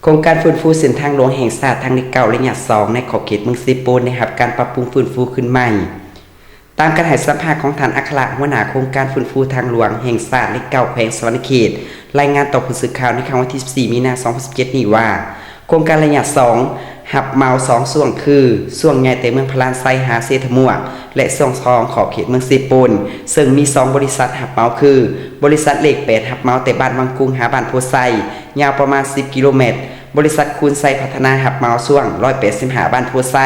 โครงการฟื้นฟูเส้นทางหลวงแห่งชาติทางที่เก่าและระยะ2ในขอบเขตเมืองซีปูนนะครับการปรับปรุงฟื้นฟูขึ้นใหม่ตามการให้สัมภาษณ์ของท่านอัครหัวหน้าโครงการฟื้นฟูทางหลวงแห่งชาติและเก่าแขวงสวรรณเขตรายงานต่อผู้สื่อข่าวในครั้งวันที่14มีนาคม2017นี้ว่าโครงการระยะ2หับเมา2ส่วนคือส่วนใหญ่แต่เมืองพลานไซหาเซทมัวและส่วนทองขอบเขตเมืองซีปูนซึ่งมี2บริษัทหับเมาคือบริษัทเลข8หับเมาแต่บ้านวังกุ้งหาบ้านโพไซยาวประมาณ10กิโลเมตรบริษัทคูณไซพัฒนาหับเมาส่วง185บ้านโพไซ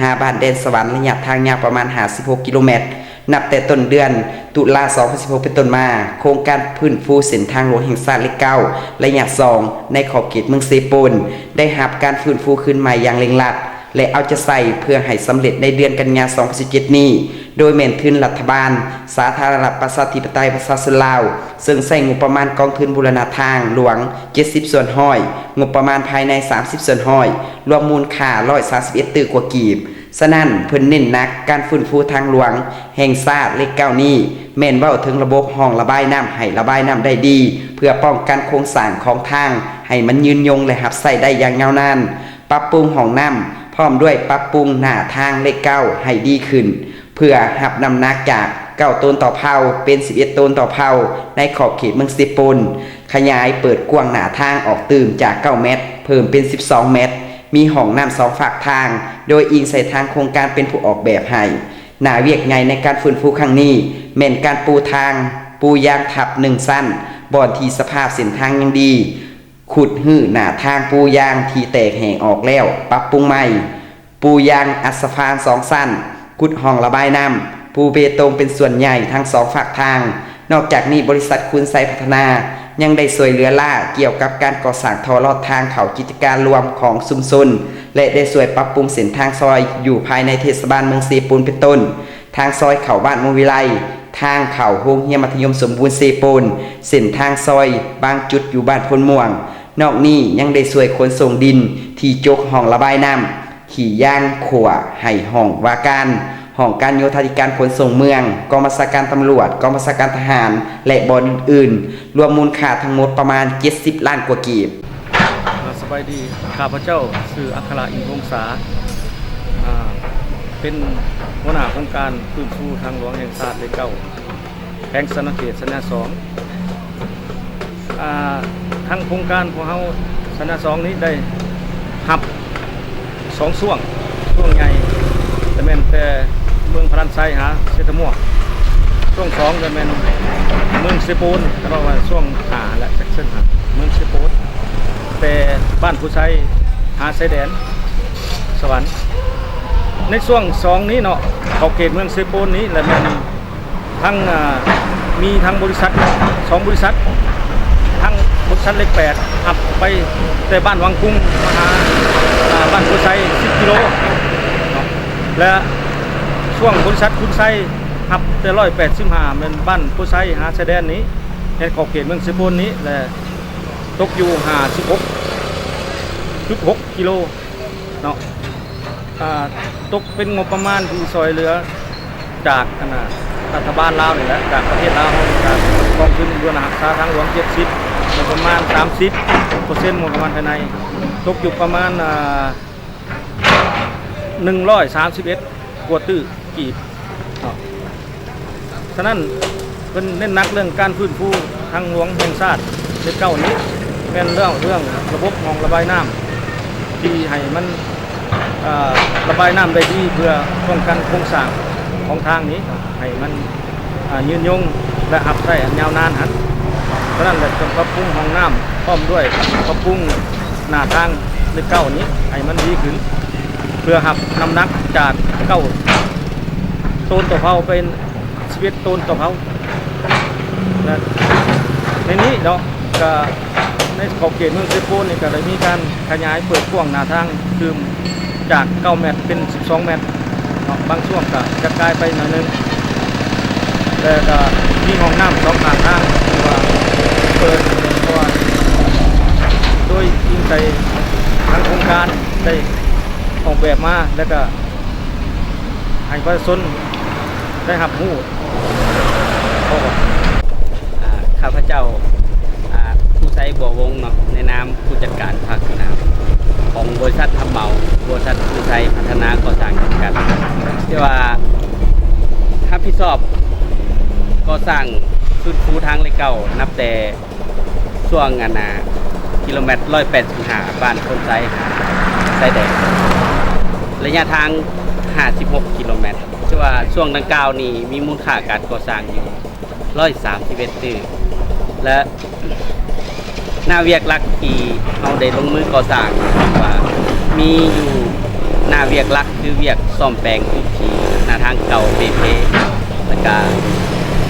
หาบ้านแดนสวรรค์ระยะทางยาวประมาณ56กิโลเมตรนับแต่ต้นเดือนตุลาคม2016เป็นต้นมาโครงการพื้นฟูเส้นทางหลวงแห่งชาติเลข9ระยะ2ในขอบเขตเมืองเซปูนได้รับการฟื้นฟูขึ้นใหม่อย่างเร่งรัดและเอาจะใส่เพื่อให้สำเร็จในเดือนกันยายน2017นี้โดยแม่นทุนรัฐบาลสาธารณรัฐประชาธิปไตยประชาชนลาวซึ่งใส่งบประมาณกองทุนบูรณะทางหลวง70ส่วนห้อยงบประมาณภายใน30ส่วนห้อยรวมมูลค่า131ตื้อกว่ากีบฉะนั้นเพิ่นเน้นหนักการฟื้นฟูทางหลวงแห่งชาติเลข9นี้แม่นเว้าถึงระบบห้องระบายน้ำให้ระบายน้ำได้ดีเพื่อป้องกันโครงสร้างของทางให้มันยืนยงและรับใช้ได้อย่างยาวนานปรับปรุงห้องน้ำพร้อมด้วยปรับปรุงหน้าทางเลข9ให้ดีขึ้นเพื่อรับน้ำหนักจาก9ต้นต่อเผาเป็น11ต้นต่อเผาในขอบเขตเมืองซีปูนขยายเปิดกว้างหน้าทางออกตื่มจาก9เมตรเพิ่มเป็น12เมตรมีห้องน้ำ2ฝากทางโดยอิงใส่ทางโครงการเป็นผู้ออกแบบให้หน้าเวียกใหญ่ในการฟื้นฟูครั้งนี้แม่นการปูทางปูยางทับ1สั้นบ่อนที่สภาพเส้นทางยังดีขุดหื้อหน้าทางปูยางที่แตกแห่งออกแล้วปรับปรุงใหม่ปูยางอัสฟาน2สั้นขุดห้องระบายน้ำปูเบตงเป็นส่วนใหญ่ทั้ง2ฝากทางนอกจากนี้บริษัทคุณไซพัฒนายังได้ช่วยเหลือล่าเกี่ยวกับการก่อสร้างท่อลอดทางเข้ากิจการรวมของชุมชนและได้ช่วยปรับปรุงเส้นทางซอยอยู่ภายในเทศบาลเมืองซีปูนเป็นต้นทางซอยเข้าบ้านมุงวิไลทางเข้าโรงเรียนมัธยมสมบูรณ์ซีปูนเส้นทางซอยบางจุดอยู่บ้านพลม่วงนอกนี้ยังได้ช่วยขนส่งดินที่จกห้องระบายน้ำขี่ย่างขวให้ห้องว่าการห้องการโยธาธิการขนส่งเมืองกองบัญชาการตำรวจกองบัญชาการทหารและบอนอื่นรวมมูลค่าทั้งหมดประมาณ70ล้านกว่ากีบสบายดีข้าพเจ้าชื่ออัครอินทร์วงศาเป็นหัวหน้าโครงการฟื้นฟูทางหลวงแห่งชาติเลข9แขวงสวรรณเขตสัญญา2ทางโครงการของเราสัญญา2นี้ได้หับ2ช่วงใหญ่แต่แม่นแต่เมืองพลันไซหาเซตมัวช่วง2จะเป็นเมืองเซปูนแต่ว่าช่วง5และเซ็กซ์เมืองเซปูนแต่บ้านผู้ใช้หาชายแดนสวรรค์ในช่วง2นี้เนาะขอบเขตเมืองเซปูนนี้และแม่นทั้งมีทั้งบริษัท2บริษัททั้งบริษัทเลข8อับไปแต่บ้านวังกุ้งมาหาบ้านผู้ใช้10กิโลและช่วงบริษัทคุณไซหับแต่185เป็นบ้านผู้ไซหาชายแดนนี้ในขอบเขตเมืองซีปูนนี้และตกอยู่56.6กิโลเนาะตกเป็นงบประมาณที่ซอยเหลือจากรัฐบาลลาวนี่แหละจากประเทศลาวจากกองทุนบูรณะทางหลวง70งบประมาณ30%งบประมาณภายในตกอยู่ประมาณ131กว่าตื้อกีบฉะนั้นเป็นเน้นนักเรื่องการฟื้นฟูทางหลวงแห่งชาติเลข9นี้เป็นเรื่องระบบห้องระบายน้ำที่ให้มันระบายน้ำได้ดีเพื่อป้องกันโครงสร้างของทางนี้ให้มันยืนยงและอับได้ยาวนานฉะนั้นเลยต้องปรับปรุงห้องน้ำพร้อมด้วยปรับปรุงหน้าทางเลข9นี้ให้มันดีขึ้นเพื่อหับน้ำหนักจาก9ต้นต่อเผาเป็น11ต้นต่อเผาในนี้เนาะก็ในขอบเขตเมืองเซปูนนี่ก็ได้มีการขยายเปิดกว้างหน้าทางคือจาก9เมตรเป็น12เมตรเนาะบางช่วงก็จะกลายไปหน่อยนึงแต่ก็มีห้องน้ำ2ข้างทางที่ว่าเปิดเพราะว่าโดยอิงใจทางโครงการได้ออกแบบมาแล้วก็ให้ประชาชนได้รับรู้ข้าพเจ้าผู้ใช้บ่อวงเนาะในนามผู้จัดการภาคสนาม ริษัททำเหมาบริษัทคือไทยพัฒนาก่อสร้างจำกัดที่ว่าถ้าพี่สอบก่อสร้างสุดฟูทางเลยเก่านับแต่ช่วงกิโลเมตร185บ้านคนไซแดงระยะทาง56กิโลเมตรที่ว่าช่วงดังกล่าวนี้มีมูลค่าการก่อสร้างอยู่131ตื้อและหน้าเวียกลักที่เราได้ลงมือก่อสร้างว่ามีอยู่หน้าเวียกลักคือเวียกซ่อมแปลงจุดที่หน้าทางเก่าเปเพแล้วก็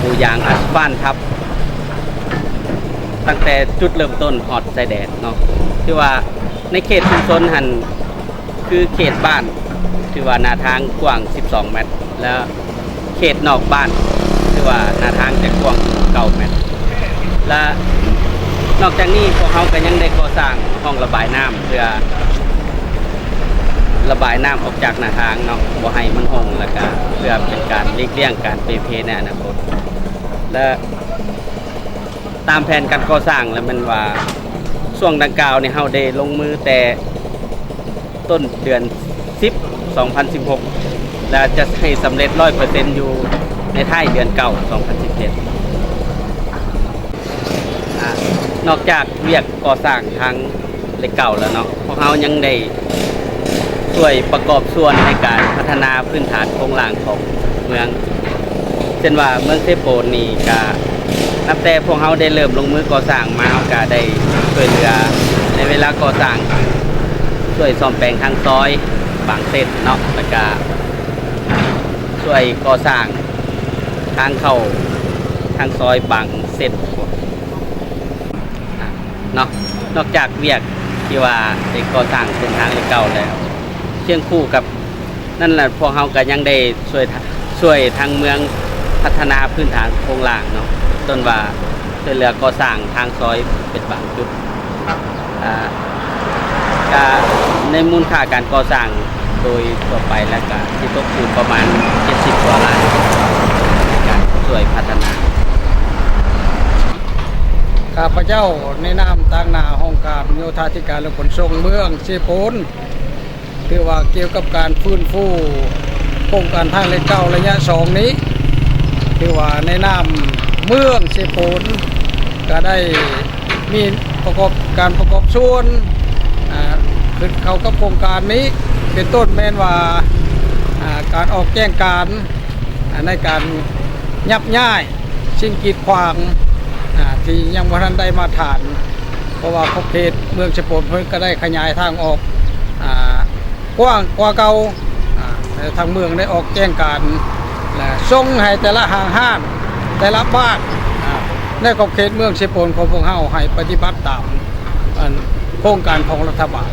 ปูยางอัสฟันทับตั้งแต่จุดเริ่มต้นฮอดชายแดนเนาะที่ว่าในเขตชุมชนหันคือเขตบ้านที่ว่าหน้าทางกว้าง12เมตรแล้วเขตนอกบ้านที่ว่าหน้าทางจะกว้าง9เมตรและนอกจากนี้พวกเขาก็ยังได้ก่อสร้างห้องระบายน้ำเพื่อระบายน้ำออกจากหน้าทางเนาะบ่ให้มันหงแล้วก็เพื่อเป็นการหลีกเลี่ยงการเปเพในอนาคตและตามแผนการก่อสร้างแล้วมันว่าช่วงดังกล่าวเนี่ยเฮาได้ลงมือแต่ต้นเดือน10 2016และจะให้สำเร็จ 100% อยู่ในท้ายเดือนเก่า2017นอกจากเวียกก่อสร้างทางเหล็กเก่าแล้วเนาะพวกเขายังได้ช่วยประกอบส่วนในการพัฒนาพื้นฐานโครงสร้างของเมืองเช่นว่าเมืองเทโปนนี่ก็นับแต่พวกเขาได้เริ่มลงมือก่อสร้างมาเขาก็ได้ช่วยเหลือในเวลาก่อสร้างช่วยซ่อมแปลงทางซอยบางเส้นเนาะแล้วก็ช่วยก่อสร้างทางเข้าทางซอยบางเส้นเนาะนอกจากเวียกที่ว่าได้ก่อสร้างเส้นทางเก่าแล้วเชื่องคู่กับนั่นแหละพวกเขาก็ยังได้ช่วยทางเมืองพัฒนาพื้นฐานโครงสร้างเนาะต้นว่าช่วยเหลือก่อสร้างทางซอยเป็นบางจุดก็ในมูลค่าการก่อสร้างโดยทั่วไปแล้วก็ที่ตกอยู่ประมาณ70 กว่าล้านในการช่วยพัฒนาข้าพเจ้าในนามต่างหน้าห้องการโยธาธิการและขนส่งเมืองเชโปนคือว่าเกี่ยวกับการฟื้นฟูโครงการทางเลขเก้าระยะ2นี้คือว่าในนามเมืองเชโปนก็ได้มีประกอบส่วนขึ้นเข้ากับโครงการนี้เป็นต้นแม้นว่าการออกแจ้งการในการยับย้ายสิ่งกีดขวางที่ยังบ่ทันได้มาฐานเพราะว่าขอบเขตเมืองเชโปนเพิ่นก็ได้ขยายทางออกกว้างกว่าเก่าทางเมืองได้ออกแจ้งการและส่งให้แต่ละห้างแต่ละบ้านในขอบเขตเมืองเชโปนของพวกเฮาให้ปฏิบัติตามโครงการของรัฐบาล